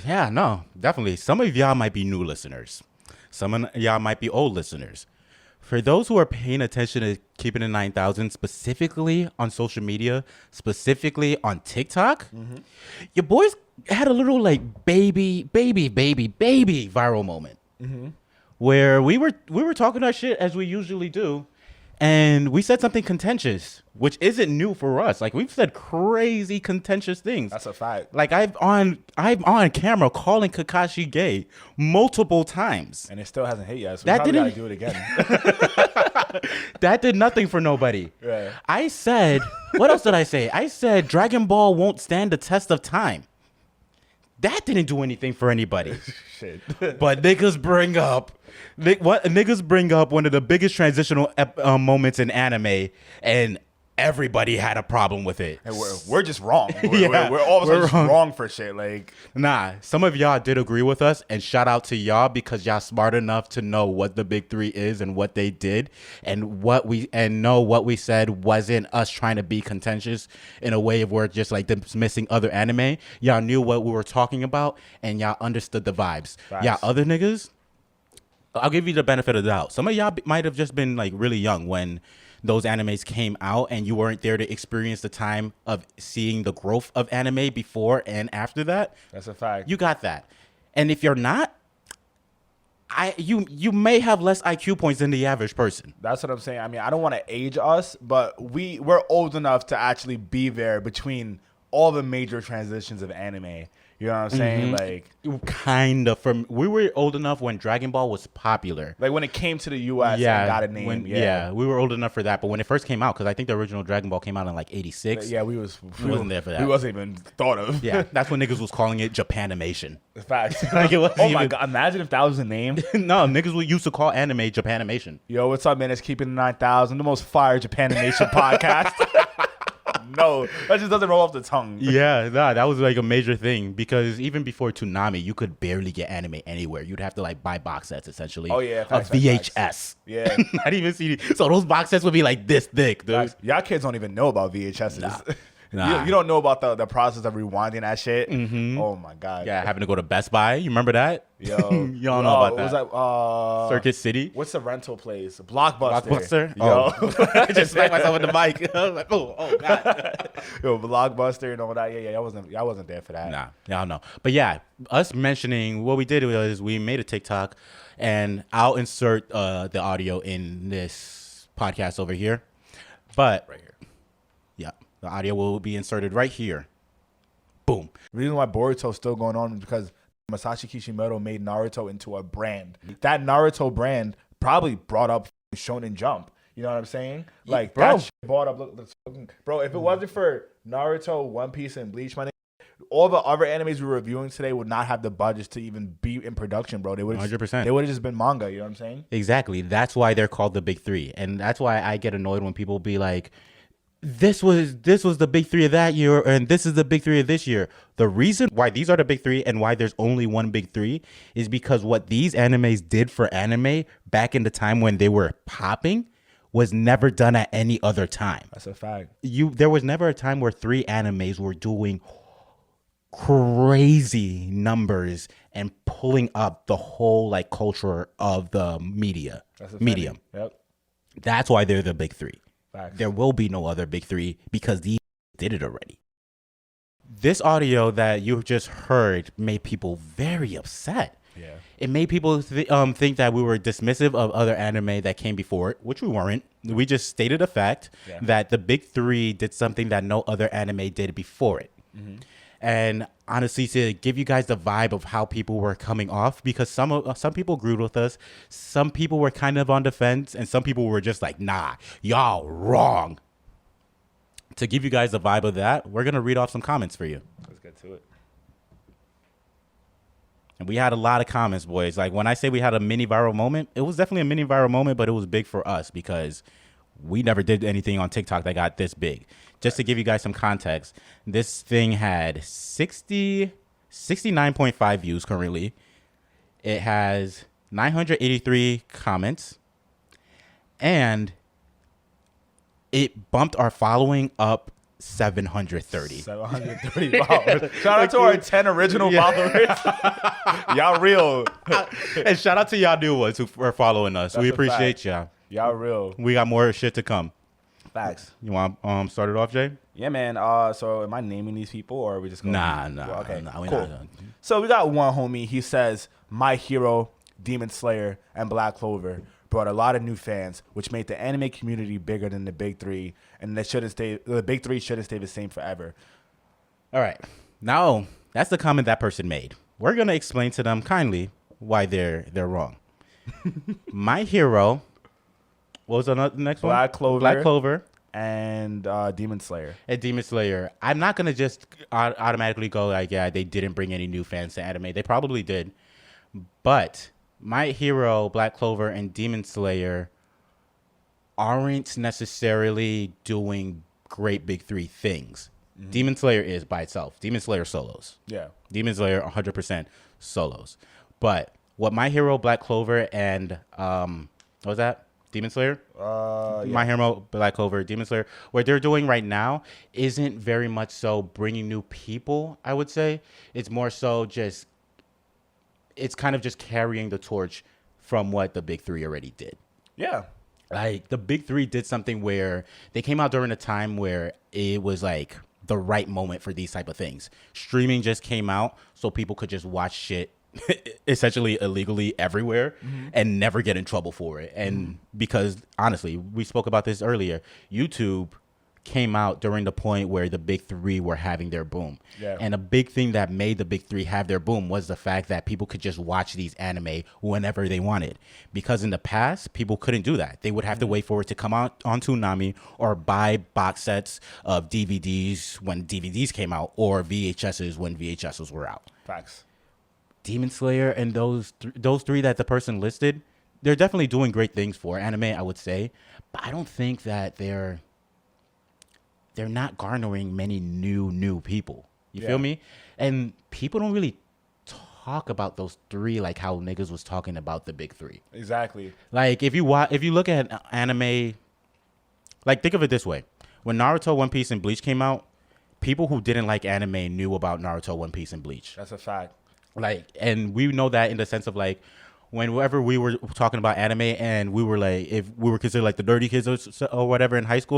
Yeah, no, definitely. Some of y'all might be new listeners. Some of y'all might be old listeners. For those who are paying attention to Keeping It 9,000, specifically on social media, specifically on TikTok, your boys had a little like baby viral moment where we were talking our shit as we usually do, and we said something contentious, which isn't new for us. Like we've said crazy contentious things. That's a fact. Like I'm on camera calling Kakashi gay multiple times. And it still hasn't hit yet, so That we probably didn't- gotta do it again. That did nothing for nobody. Right. I said, what else did I say? I said Dragon Ball won't stand the test of time. That didn't do anything for anybody. Shit. But niggas bring up one of the biggest transitional moments in anime, and everybody had a problem with it. And we're just wrong. Yeah, We're all of a sudden we're just wrong. wrong for shit. Like, Nah, some of y'all did agree with us, and shout out to y'all because y'all smart enough to know what the big three is and what they did, and what we said wasn't us trying to be contentious in a way of we're just like dismissing other anime. Y'all knew what we were talking about, and y'all understood the vibes. Facts. Y'all other niggas, I'll give you the benefit of the doubt. Some of y'all might have just been like really young when those animes came out, and you weren't there to experience the time of seeing the growth of anime before and after that. that's a fact. You got that. And if you're not, you may have less IQ points than the average person. That's what I'm saying. I mean, I don't want to age us, but we're old enough to actually be there between all the major transitions of anime. You know what I'm saying? Like Kind of. We were old enough when Dragon Ball was popular. when it came to the U.S. and got a name. We were old enough for that. But when it first came out, because I think the original Dragon Ball came out in like 86. Yeah, we wasn't there for that. We wasn't even thought of. Yeah, that's when niggas was calling it Japanimation. Facts. Like, it wasn't Oh my even- god! Imagine if that was the name. No, niggas used to call anime Japanimation. Yo, what's up, man? It's Keeping It 9,000, the most fire Japanimation podcast. No, that just doesn't roll off the tongue. Yeah, nah, that was like a major thing because even before Toonami, you could barely get anime anywhere. You'd have to like buy box sets essentially. Oh, yeah, of facts, facts, VHS. facts. Yeah. Not even CD. So those box sets would be like this thick, dude. Facts. Y'all kids don't even know about VHSs. Nah. You don't know about the process of rewinding that shit. Oh my god. Yeah, having to go to Best Buy. You remember that? Yo, you don't know about what that. Was that Circuit City. What's the rental place? Blockbuster. Blockbuster. Yo, Oh. I just smacked myself with the mic. I was like, oh god. yo, Blockbuster and all that. Yeah, I wasn't there for that. Nah, y'all know. But yeah, us mentioning what we did was we made a TikTok, and I'll insert the audio in this podcast over here. But Right here. yeah, the audio will be inserted right here. Boom. The reason why Boruto's still going on is because Masashi Kishimoto made Naruto into a brand. That Naruto brand probably brought up Shonen Jump. You know what I'm saying? Like, bro. that shit brought up. Bro, if it wasn't for Naruto, One Piece, and Bleach, my nigga, all the other animes we're reviewing today would not have the budgets to even be in production, bro. They would 100%. They would have just been manga. You know what I'm saying? Exactly. That's why they're called the big three. And that's why I get annoyed when people be like, this was the big three of that year, and this is the big three of this year. The reason why these are the big three and why there's only one big three is because what these animes did for anime back in the time when they were popping was never done at any other time. That's a fact. There was never a time where three animes were doing crazy numbers and pulling up the whole like culture of the medium. Yep. That's why they're the big three. Facts. There will be no other big three because these did it already. This audio that you just heard made people very upset. Yeah. It made people think that we were dismissive of other anime that came before it, which we weren't. We just stated a fact that the big three did something that no other anime did before it. And honestly, to give you guys the vibe of how people were coming off, because some people agreed with us, some people were kind of on the fence, and some people were just like, nah, y'all wrong. To give you guys the vibe of that, we're going to read off some comments for you. Let's get to it. And we had a lot of comments, boys. Like when I say we had a mini viral moment, it was definitely a mini viral moment, but it was big for us because we never did anything on TikTok that got this big. Just to give you guys some context, this thing had 69.5 views currently. It has 983 comments. And it bumped our following up 730. 730 followers. Shout out to our 10 original followers. Y'all real. And shout out to y'all new ones who are following us. We appreciate y'all. Y'all real. We got more shit to come. Facts. You want start it off, Jay? Yeah, man. So am I naming these people or are we just going Nah. Okay, We're cool. not. So we got one homie. He says, my hero, Demon Slayer, and Black Clover brought a lot of new fans, which made the anime community bigger than the big three, and the big three shouldn't stay the same forever. All right. Now, that's the comment that person made. We're going to explain to them kindly why they're wrong. My hero, what was the next one? Black Clover. Black Clover. And Demon Slayer. And Demon Slayer. I'm not going to just automatically go like, yeah, they didn't bring any new fans to anime. They probably did. But My Hero, Black Clover, and Demon Slayer aren't necessarily doing great big three things. Mm-hmm. Demon Slayer is by itself. Demon Slayer solos. Yeah. Demon Slayer 100% solos. But what My Hero, Black Clover, and what was that? Demon Slayer? Yeah. My Hero, Black Clover, Demon Slayer. What they're doing right now isn't very much so bringing new people, I would say. It's more so just, it's kind of just carrying the torch from what the big three already did. Yeah. Like, the big three did something where they came out during a time where it was like the right moment for these type of things. Streaming just came out, so people could just watch shit essentially illegally everywhere and never get in trouble for it. And because honestly, we spoke about this earlier, YouTube came out during the point where the big three were having their boom. Yeah. And a big thing that made the big three have their boom was the fact that people could just watch these anime whenever they wanted. Because in the past, people couldn't do that. They would have to wait for it to come out on Toonami or buy box sets of DVDs when DVDs came out or VHSs when VHSs were out. Facts. Demon Slayer and those three that the person listed, they're definitely doing great things for anime, I would say. But I don't think that they're not garnering many new people. You feel me? And people don't really talk about those three like how niggas was talking about the big three. Exactly. Like if you look at anime, like think of it this way: when Naruto, One Piece, and Bleach came out, people who didn't like anime knew about Naruto, One Piece, and Bleach. That's a fact. Like, and we know that in the sense of like, whenever we were talking about anime and we were like, if we were considered like the dirty kids or whatever in middle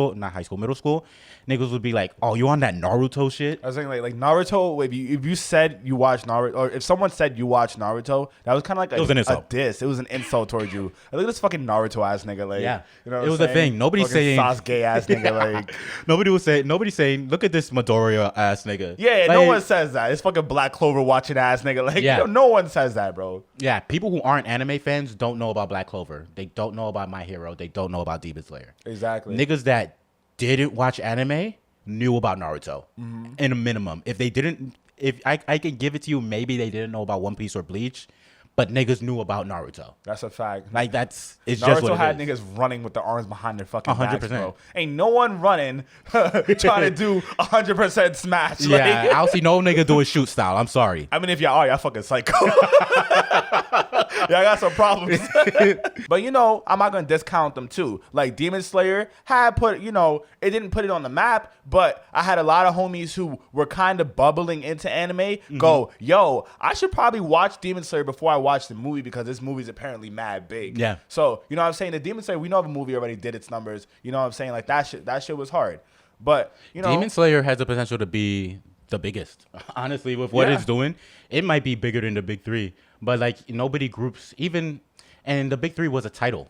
school, niggas would be like, oh, you on that Naruto shit? I was saying like Naruto, if you said you watch Naruto, or if someone said you watch Naruto, that was kind of like It was an insult. a diss. It was an insult towards you. Look at this fucking Naruto ass nigga. Like, Yeah. You know what It I'm was a saying? thing. Nobody's Fucking saying- Sasuke ass nigga. Like, Nobody's saying, look at this Midoriya ass nigga. yeah, Like, no one says that. It's fucking Black Clover watching ass nigga. Like, Yeah. no one says that, bro. Yeah, people who aren't anime fans don't know about Black Clover. They don't know about My Hero. They don't know about Demon Slayer. Exactly. Niggas that didn't watch anime knew about Naruto in a minimum. If they didn't, if I can give it to you, maybe they didn't know about One Piece or Bleach, but niggas knew about Naruto. That's a fact. Like it's just Naruto what had it is. niggas running with their arms behind their fucking backs, 100%. bro. Ain't no one running trying to do 100% smash. Yeah, Like, I don't see no nigga doing shoot style. I'm sorry. I mean, if y'all are, y'all fucking psycho. Y'all got some problems. But, I'm not going to discount them, too. Like, Demon Slayer had put, it didn't put it on the map, but I had a lot of homies who were kind of bubbling into anime go, yo, I should probably watch Demon Slayer before I watch the movie because this movie's apparently mad big. Yeah. So, you know what I'm saying? The Demon Slayer, we know the movie already did its numbers. You know what I'm saying? Like, that shit was hard. But, Demon Slayer has the potential to be the biggest. Honestly, with what it's doing, it might be bigger than the big three. But like nobody groups even, and the big three was a title.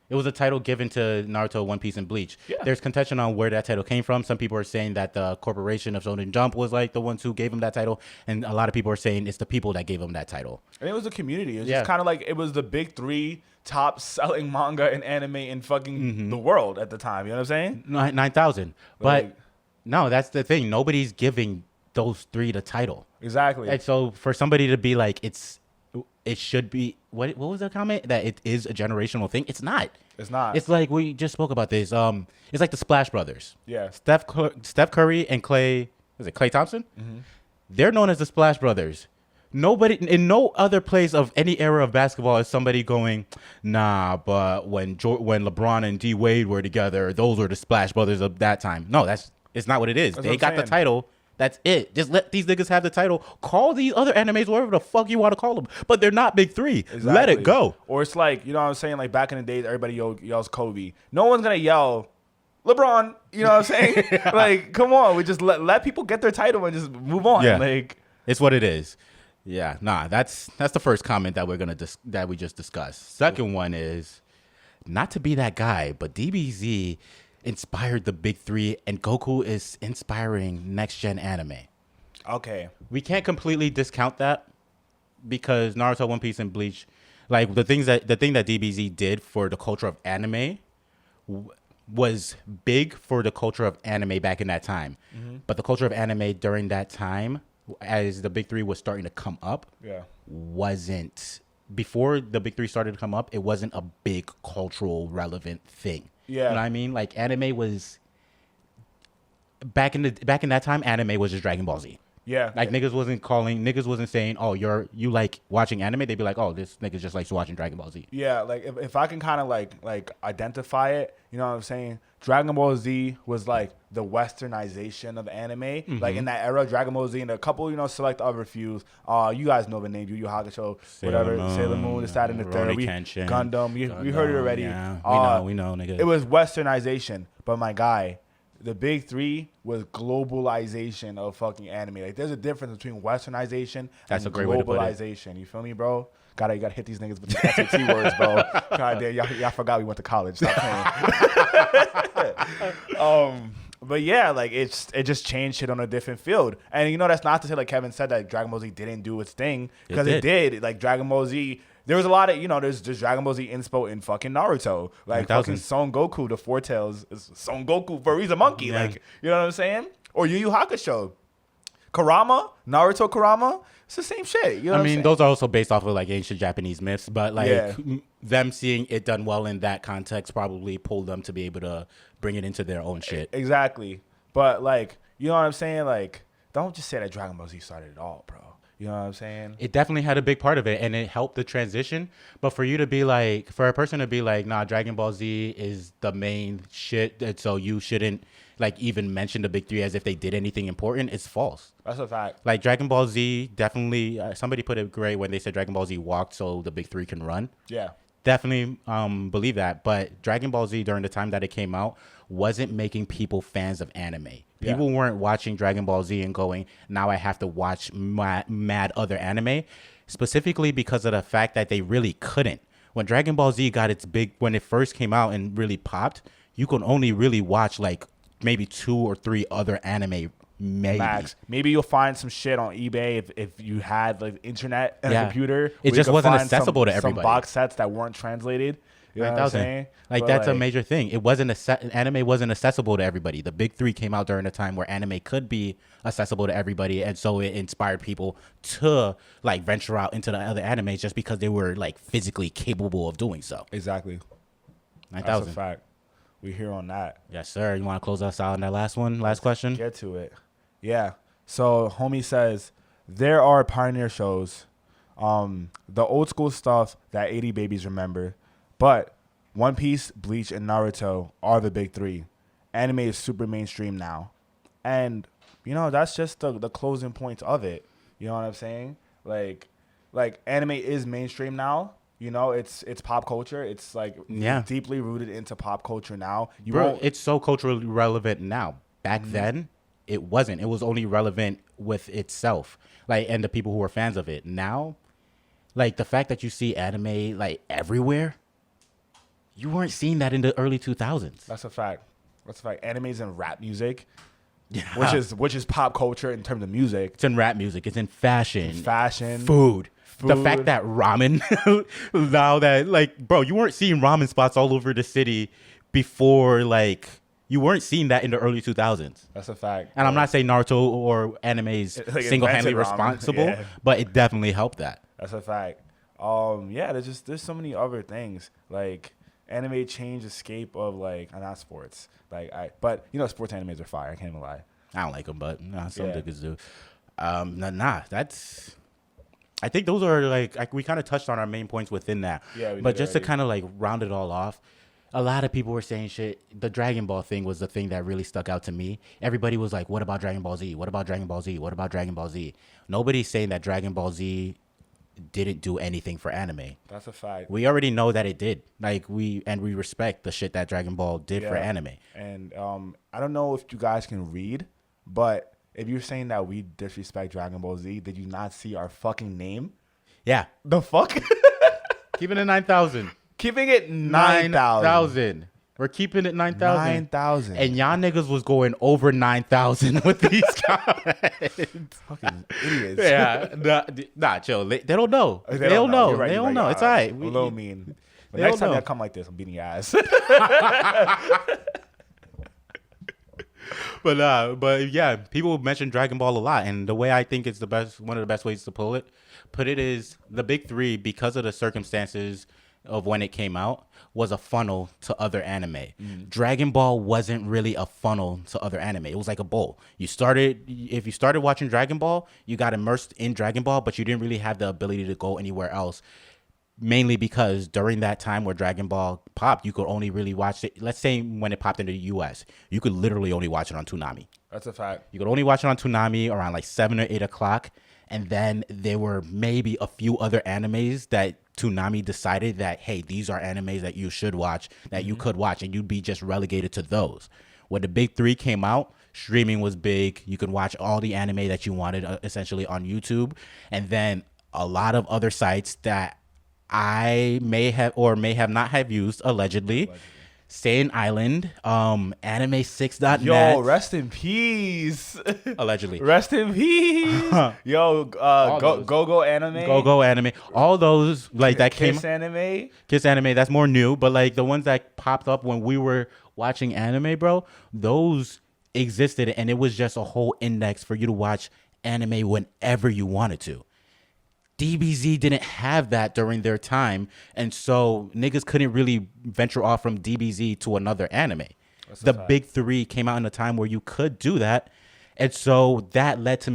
It was a title given to Naruto, One Piece, and Bleach. Yeah. There's contention on where that title came from. Some people are saying that the corporation of Shonen Jump was like the ones who gave him that title, and a lot of people are saying it's the people that gave him that title. And it was the community. It was Yeah. just kind of like it was the big three top selling manga and anime in fucking the world at the time. You know what I'm saying? 9,000. But Like- no, that's the thing. Nobody's giving those three the title. Exactly. And so for somebody to be like, it should be, what was the comment? That it is a generational thing? It's not. It's not. It's like, we just spoke about this. It's like the Splash Brothers. Yeah. Steph Curry and Klay Thompson? They're known as the Splash Brothers. Nobody, in no other place of any era of basketball is somebody going, nah, but when LeBron and D Wade were together, those were the Splash Brothers of that time. No, that's It's not what it is. That's They what got I'm the saying. title. That's it. Just let these niggas have the title. Call these other animes whatever the fuck you want to call them. But they're not big three. Exactly. Let it go. Or it's like, you know what I'm saying? Like back in the days, everybody yells Kobe. No one's going to yell LeBron. You know what I'm saying? Like, come on. We just let people get their title and just move on. Yeah. Like, it's what it is. Yeah. Nah, that's the first comment that we're going to that we just discussed. Second one is not to be that guy, but DBZ inspired the big three, and Goku is inspiring next gen anime. okay. We can't completely discount that because Naruto, One Piece, and Bleach, like the thing that DBZ did for the culture of anime was big for the culture of anime back in that time. But the culture of anime during that time, as the big three was starting to come up, Yeah. wasn't before the big three started to come up. It wasn't a big cultural relevant thing. Yeah. You know what I mean? Like anime was back in that time. Anime was just Dragon Ball Z. Yeah. Like niggas wasn't saying, oh, you like watching anime. They'd be like, oh, this nigga just likes watching Dragon Ball Z. Yeah, like if I can kind of like identify it, you know what I'm saying? Dragon Ball Z was like the westernization of anime. Like in that era, Dragon Ball Z and a couple, you know, select other fews. You guys know the name, Yu Yu Hakusho, whatever, Sailor Moon, this, that, and the third. Kenshin, Gundam, we heard it already. Yeah. We know, nigga. It was westernization, but my guy, the big three was globalization of fucking anime. Like there's a difference between westernization That's and a great way to put it. globalization. You feel me, bro? You gotta hit these niggas with the SAT words, bro. God damn, y'all forgot we went to college. Stop playing. But yeah, like it just changed shit on a different field. And you know, that's not to say like Kevin said that Dragon Ball Z didn't do its thing, because it did. Like Dragon Ball Z, there was a lot of, you know, there's Dragon Ball Z inspo in fucking Naruto. Like 1000. fucking Son Goku, the Four Tails is Son Goku for he's a monkey. Yeah. Like, you know what I'm saying? Or Yu Yu Hakusho. Kurama, Naruto Kurama, it's the same shit. You know I what mean, I'm saying? those are also based off of like ancient Japanese myths, but like Yeah. them seeing it done well in that context probably pulled them to be able to bring it into their own shit. Exactly. But like, you know what I'm saying? Like, don't just say that Dragon Ball Z started it all, bro. You know what I'm saying? It definitely had a big part of it, and it helped the transition. But for you to be like, for a person to be like, nah, Dragon Ball Z is the main shit, and so you shouldn't like even mention the big three as if they did anything important, it's false. That's a fact. Like Dragon Ball Z definitely, somebody put it great when they said Dragon Ball Z walked so the big three can run. Yeah. Definitely believe that. But Dragon Ball Z during the time that it came out wasn't making people fans of anime. Yeah. People weren't watching Dragon Ball Z and going, now I have to watch mad other anime, specifically because of the fact that they really couldn't. When Dragon Ball Z got its big, when it first came out and really popped, you could only really watch like maybe 2 or 3 other anime. Maybe. Max. Maybe you'll find some shit on eBay if you had like internet and a computer. It where you just could wasn't find accessible to some everybody. box sets that weren't translated. You know what I'm saying? Like But, that's a major thing. It wasn't anime wasn't accessible to everybody. The big three came out during a time where anime could be accessible to everybody, and so it inspired people to like venture out into the other animes just because they were like physically capable of doing so. Exactly. That's a 9000. fact. We here on that. Yes, sir. You want to close us out on that last one? Last question? Get to it. Yeah. So homie says there are pioneer shows, the old school stuff that 80 babies remember, but One Piece, Bleach, and Naruto are the big three. Anime is super mainstream now, and you know that's just the closing points of it. You know what I'm saying? Like anime is mainstream now. You know, it's pop culture. It's like deeply rooted into pop culture now. It's so culturally relevant now. Back then, it wasn't. It was only relevant with itself, like, and the people who were fans of it. Now, like the fact that you see anime like everywhere, you weren't seeing that in the early 2000s. That's a fact. That's a fact. Animes and rap music, Yeah. which is pop culture in terms of music. It's in rap music. It's in fashion. Food. The fact that ramen, now that, like, bro, you weren't seeing ramen spots all over the city before, like, you weren't seeing that in the early 2000s. That's a fact. And I'm not saying Naruto or anime is Like single-handedly invented ramen. responsible, Yeah. but it definitely helped that. That's a fact. Yeah, there's so many other things. Like anime changed the scape of like not sports. But you know, sports animes are fire. I can't even lie. I don't like them, but some Yeah. niggas do. That's. I think those are like we kind of touched on our main points within that. Yeah, we but did just to already. kind of like round it all off, a lot of people were saying shit. The Dragon Ball thing was the thing that really stuck out to me. Everybody was like, what about Dragon Ball Z? What about Dragon Ball Z? What about Dragon Ball Z? Nobody's saying that Dragon Ball Z didn't do anything for anime. That's a fact. We already know that it did. Like, we respect the shit that Dragon Ball did for anime. And I don't know if you guys can read, but if you're saying that we disrespect Dragon Ball Z, did you not see our fucking name? Yeah. The fuck? Keeping it 9,000. Keeping it 9,000. We're keeping it 9,000. 9,000. And y'all niggas was going over 9,000 with these comments. Fucking idiots. Yeah. Nah, chill. They don't know. They don't know. They don't know. It's all right. A little mean. But next time I come like this, I'm beating your ass. But yeah, people mention Dragon Ball a lot, and the way I think it's one of the best ways to put it is the big three, because of the circumstances of when it came out, was a funnel to other anime. Dragon Ball wasn't really a funnel to other anime. It was like a bowl. If you started watching Dragon Ball, you got immersed in Dragon Ball, but you didn't really have the ability to go anywhere else. Mainly because during that time where Dragon Ball popped, you could only really watch it. Let's say when it popped into the US, you could literally only watch it on Toonami. That's a fact. You could only watch it on Toonami around like 7 or 8 o'clock. And then there were maybe a few other animes that Toonami decided that, hey, these are animes that you should watch, that you could watch, and you'd be just relegated to those. When the big three came out, streaming was big. You could watch all the anime that you wanted essentially on YouTube. And then a lot of other sites that I may have or may have not have used, allegedly. Saiyan Island, anime6.net. Yo, rest in peace. Allegedly. Rest in peace. Yo, Go-Go Anime. Go-Go Anime. All those, like, that Kiss Anime. Kiss Anime, that's more new. But, like, the ones that popped up when we were watching anime, bro, those existed. And it was just a whole index for you to watch anime whenever you wanted to. DBZ didn't have that during their time, and so niggas couldn't really venture off from DBZ to another anime. The big three came out in a time where you could do that, and so that led to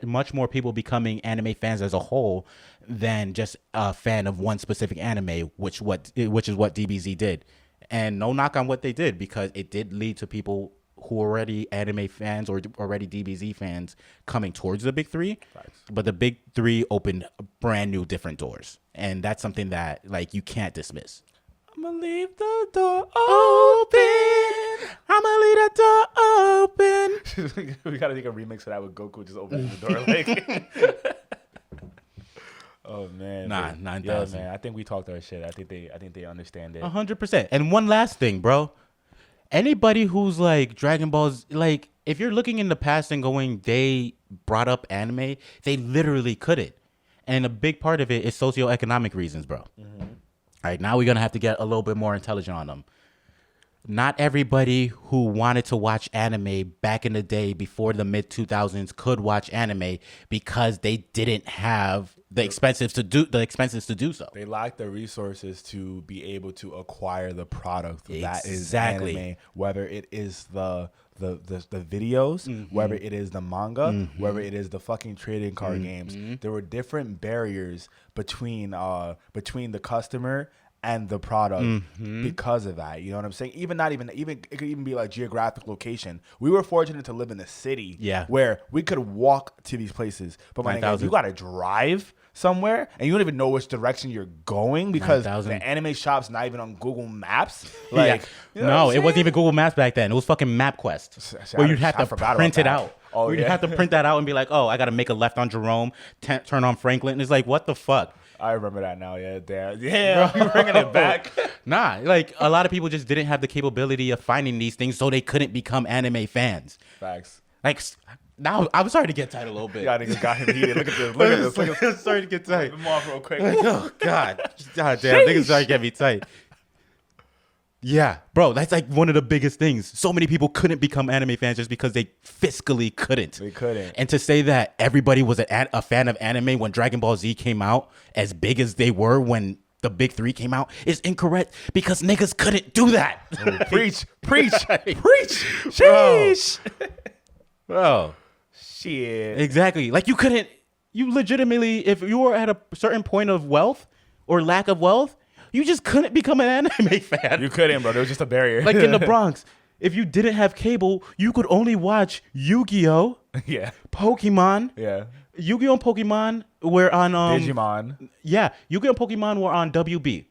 much more people becoming anime fans as a whole than just a fan of one specific anime, which is what DBZ did. And no knock on what they did, because it did lead to people who are already anime fans or already DBZ fans coming towards the big three. Thanks. But the big three opened brand new different doors. And that's something that, like, you can't dismiss. I'm gonna leave the door open. I'm gonna leave the door open. We gotta make a remix of that with Goku just opening the door like. Oh man. Nah, 9,000. Yeah, man. I think we talked our shit. I think they understand it. 100%. And one last thing, bro. Anybody who's like Dragon Ball's, like, if you're looking in the past and going, they brought up anime, they literally couldn't. And a big part of it is socioeconomic reasons, bro. All right, now we're going to have to get a little bit more intelligent on them. Not everybody who wanted to watch anime back in the day before the mid 2000s could watch anime because they didn't have the expenses to do so. They lack the resources to be able to acquire the product that is Exactly. anime, whether it is the videos, whether it is the manga, whether it is the fucking trading card games. There were different barriers between the customer and the product because of that. You know what I'm saying? Even it could even be like geographic location. We were fortunate to live in a city where we could walk to these places. But my nigga, if you gotta drive somewhere and you don't even know which direction you're going because 9,000. the anime shop's not even on Google Maps. Like, you know no, it wasn't even Google Maps back then. It was fucking MapQuest, where you'd have to print it out. Oh, you'd have to print that out and be like, oh, I got to make a left on Jerome, turn on Franklin. And it's like, what the fuck? I remember that now. Yeah, yeah. You're bringing it back. Nah, like, a lot of people just didn't have the capability of finding these things, so they couldn't become anime fans. Facts. Like, now I'm sorry to get tight a little bit. Yeah, niggas got him heated. Look at this. Look at this. Sorry to get tight. Move off real quick. Like, oh God damn, niggas trying to get me tight. Yeah, bro, that's like one of the biggest things. So many people couldn't become anime fans just because they fiscally couldn't. They couldn't. And to say that everybody was a fan of anime when Dragon Ball Z came out, as big as they were when the big three came out, is incorrect because niggas couldn't do that. Oh, preach. Sheesh. Bro. Shit. Exactly. Like, you legitimately, if you were at a certain point of wealth or lack of wealth, you just couldn't become an anime fan. You couldn't, bro. There was just a barrier. Like in the Bronx, if you didn't have cable, you could only watch Yu-Gi-Oh, yeah, Pokemon. yeah. Yu-Gi-Oh and Pokemon were on Digimon. Yeah, Yu-Gi-Oh and Pokemon were on WB.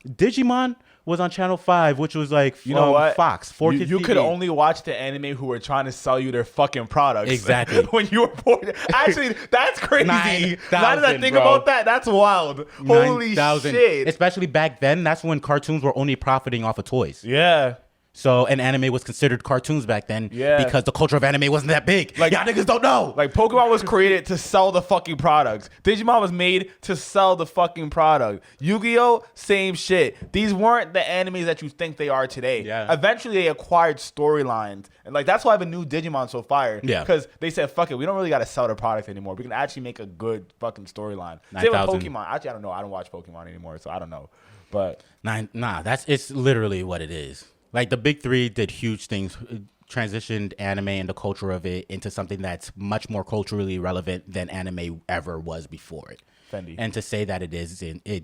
Digimon was on Channel 5, which was like You know what? Fox. 4Kids You could TV. only watch the anime who were trying to sell you their fucking products. Exactly. when you were born. Actually, that's crazy. 9,000, Now that I think bro. about that, that's wild. Holy 9,000. shit. Especially back then, that's when cartoons were only profiting off of toys. Yeah. So, and anime was considered cartoons back then Yeah. because the culture of anime wasn't that big. Like- Y'all niggas don't know. Like Pokemon was created to sell the fucking products. Digimon was made to sell the fucking product. Yu-Gi-Oh, same shit. These weren't the animes that you think they are today. Yeah. Eventually they acquired storylines. And like that's why the new Digimon's so fire. Yeah. Because they said, fuck it, we don't really gotta sell the product anymore. We can actually make a good fucking storyline. Same with 9,000. Pokemon. Actually, I don't know. I don't watch Pokemon anymore, so I don't know. But It's literally what it is. Like the big three did huge things, transitioned anime and the culture of it into something that's much more culturally relevant than anime ever was before it. Fendi. And to say that it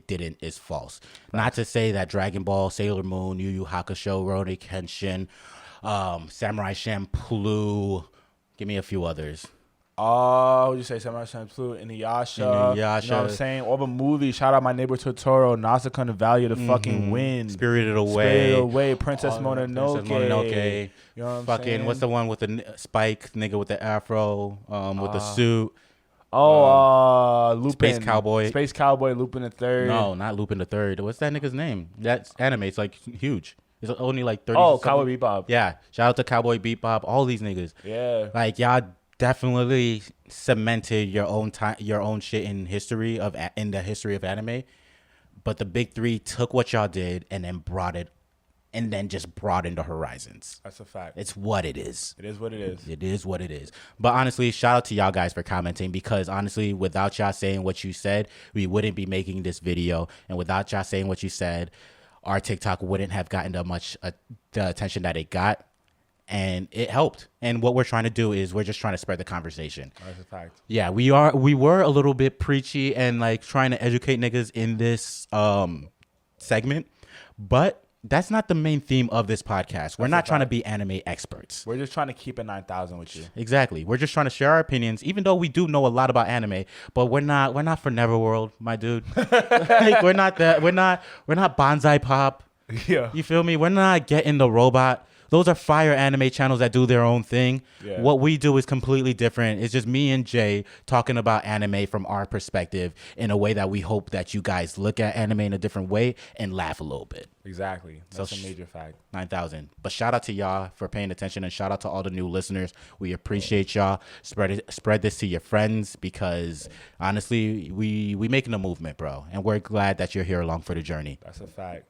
didn't is false. Not to say that Dragon Ball, Sailor Moon, Yu Yu Hakusho, Rurouni Kenshin, Samurai Champloo, give me a few others. what would you say? Samurai Champloo, Inuyasha. You know what I'm saying? All the movies. Shout out My Neighbor Totoro, Nausicaa and the Valley of the fucking Wind. Spirited Away. Princess Mononoke. You know what I'm Fucking, saying? what's the one with the Spike nigga with the afro, with the suit? Lupin. Space Cowboy. Lupin the Third. No, not Lupin the Third. What's that nigga's name? That's anime. It's like huge. It's only like 30. Oh, Cowboy Bebop. Yeah. Shout out to Cowboy Bebop. All these niggas. Yeah. Like y'all definitely cemented your own shit in the history of anime. But the big three took what y'all did and then just broadened the horizons. That's a fact. It's what it is. It is what it is. It is what it is. But honestly, shout out to y'all guys for commenting, because honestly, without y'all saying what you said, we wouldn't be making this video. And without y'all saying what you said, our TikTok wouldn't have gotten the attention that it got. And it helped. And what we're trying to do is we're just trying to spread the conversation. That's a fact. Yeah, we were a little bit preachy and like trying to educate niggas in this segment. But that's not the main theme of this podcast. We're not trying to be anime experts. We're just trying to keep it 9,000 with you. Exactly. We're just trying to share our opinions, even though we do know a lot about anime. But we're not for Neverworld, my dude. Like, we're not Bonsai Pop. Yeah. You feel me? We're not Getting the Robot. Those are fire anime channels that do their own thing. Yeah. What we do is completely different. It's just me and Jay talking about anime from our perspective in a way that we hope that you guys look at anime in a different way and laugh a little bit. Exactly. That's a major fact. 9,000. But shout out to y'all for paying attention, and shout out to all the new listeners. We appreciate y'all. Spread this to your friends, because honestly, we making a movement, bro. And we're glad that you're here along for the journey. That's a fact.